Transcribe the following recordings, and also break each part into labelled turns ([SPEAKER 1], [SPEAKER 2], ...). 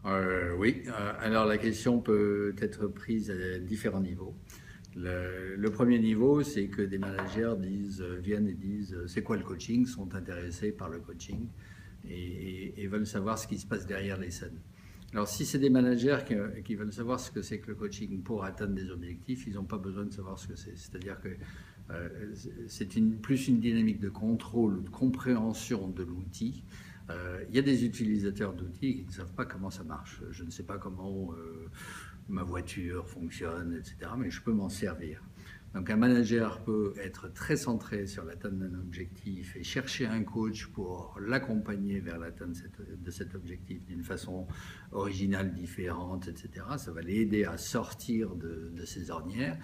[SPEAKER 1] Oui, alors la question peut être prise à différents niveaux. Le premier niveau, c'est que des managers viennent et disent c'est quoi le coaching, sont intéressés par le coaching et veulent savoir ce qui se passe derrière les scènes. Alors si c'est des managers qui veulent savoir ce que c'est que le coaching pour atteindre des objectifs, ils n'ont pas besoin de savoir ce que c'est. C'est-à-dire que c'est plus une dynamique de contrôle ou de compréhension de l'outil. Il y a des utilisateurs d'outils qui ne savent pas comment ça marche. Je ne sais pas comment ma voiture fonctionne, etc., mais je peux m'en servir. Donc un manager peut être très centré sur l'atteinte d'un objectif et chercher un coach pour l'accompagner vers l'atteinte de cet objectif d'une façon originale, différente, etc. Ça va l'aider à sortir de ses ornières,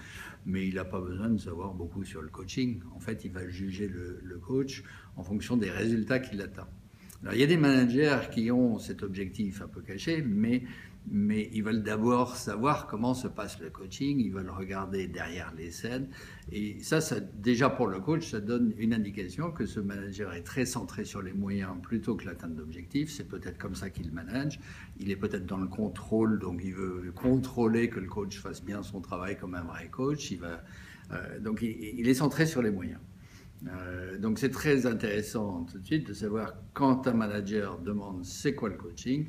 [SPEAKER 1] mais il n'a pas besoin de savoir beaucoup sur le coaching. En fait, il va juger le coach en fonction des résultats qu'il atteint. Alors, il y a des managers qui ont cet objectif un peu caché, mais ils veulent d'abord savoir comment se passe le coaching, ils veulent regarder derrière les scènes. Et ça, déjà pour le coach, ça donne une indication que ce manager est très centré sur les moyens plutôt que l'atteinte d'objectifs. C'est peut-être comme ça qu'il manage. Il est peut-être dans le contrôle, donc il veut contrôler que le coach fasse bien son travail comme un vrai coach. Donc il est centré sur les moyens. Donc c'est très intéressant tout de suite de savoir quand un manager demande c'est quoi le coaching,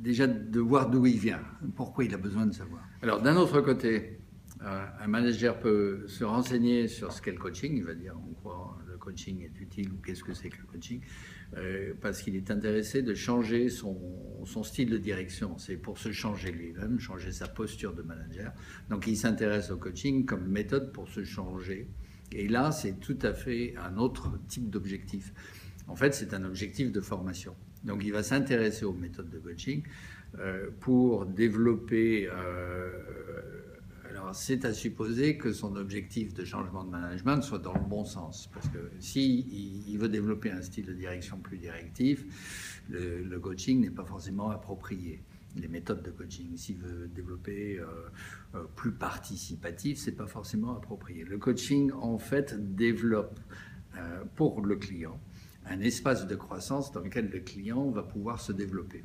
[SPEAKER 1] déjà de voir d'où il vient, pourquoi il a besoin de savoir. Alors d'un autre côté, un manager peut se renseigner sur ce qu'est le coaching, il va dire en quoi le coaching est utile ou qu'est-ce que c'est que le coaching, parce qu'il est intéressé de changer son style de direction. C'est pour se changer lui-même, changer sa posture de manager. Donc il s'intéresse au coaching comme méthode pour se changer. Et là, c'est tout à fait un autre type d'objectif. En fait, c'est un objectif de formation. Donc il va s'intéresser aux méthodes de coaching pour développer... alors c'est à supposer que son objectif de changement de management soit dans le bon sens. Parce que s'il veut développer un style de direction plus directif, le coaching n'est pas forcément approprié. Les méthodes de coaching, s'il veut développer plus participatif, c'est pas forcément approprié. Le coaching, en fait, développe pour le client un espace de croissance dans lequel le client va pouvoir se développer.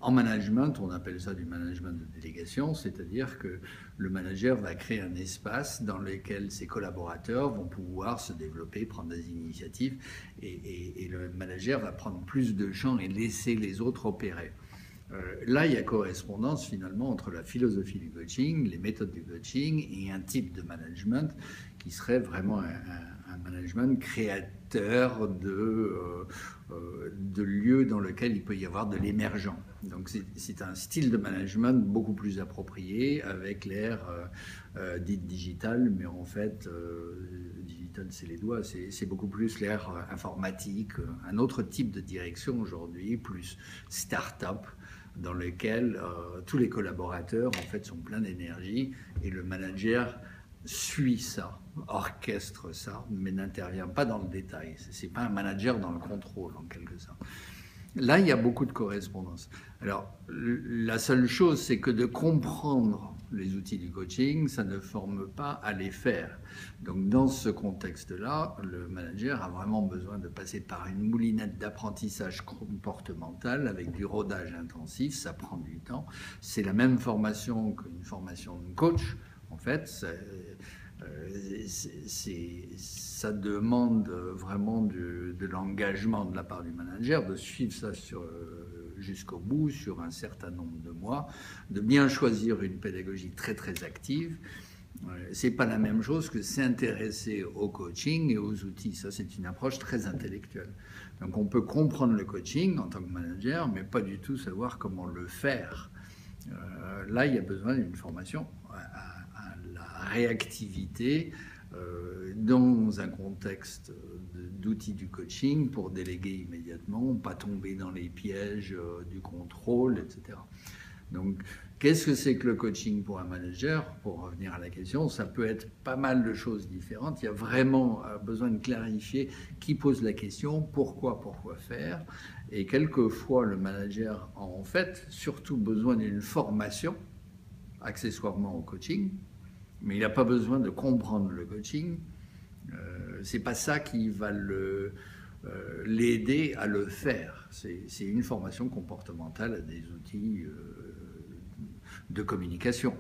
[SPEAKER 1] En management, on appelle ça du management de délégation, c'est-à-dire que le manager va créer un espace dans lequel ses collaborateurs vont pouvoir se développer, prendre des initiatives, et le manager va prendre plus de champ et laisser les autres opérer. Là, il y a correspondance finalement entre la philosophie du coaching, les méthodes du coaching et un type de management qui serait vraiment un management créateur de lieux dans lesquels il peut y avoir de l'émergent. Donc c'est un style de management beaucoup plus approprié avec l'ère dite digitale, mais en fait, digital c'est les doigts, c'est beaucoup plus l'ère informatique, un autre type de direction aujourd'hui, plus start-up, dans lequel tous les collaborateurs en fait sont pleins d'énergie et le manager suit ça, orchestre ça, mais n'intervient pas dans le détail. C'est pas un manager dans le contrôle en quelque sorte. Là, il y a beaucoup de correspondance. Alors, la seule chose, c'est que de comprendre les outils du coaching, ça ne forme pas à les faire. Donc, dans ce contexte-là, le manager a vraiment besoin de passer par une moulinette d'apprentissage comportemental avec du rodage intensif. Ça prend du temps. C'est la même formation qu'une formation de coach. En fait, ça demande vraiment de l'engagement de la part du manager, de suivre ça jusqu'au bout, sur un certain nombre de mois, de bien choisir une pédagogie très très active. C'est pas la même chose que s'intéresser au coaching et aux outils. Ça, c'est une approche très intellectuelle. Donc on peut comprendre le coaching en tant que manager, mais pas du tout savoir comment le faire. Là, il y a besoin d'une formation à la réactivité dans un contexte d'outils du coaching pour déléguer immédiatement, pas tomber dans les pièges du contrôle, etc. Donc, qu'est-ce que c'est que le coaching pour un manager? Pour revenir à la question, ça peut être pas mal de choses différentes. Il y a vraiment besoin de clarifier qui pose la question, pourquoi faire. Et quelquefois, le manager a en fait surtout besoin d'une formation, accessoirement au coaching, mais il n'a pas besoin de comprendre le coaching. C'est pas ça qui va l'aider à le faire. C'est une formation comportementale à des outils de communication.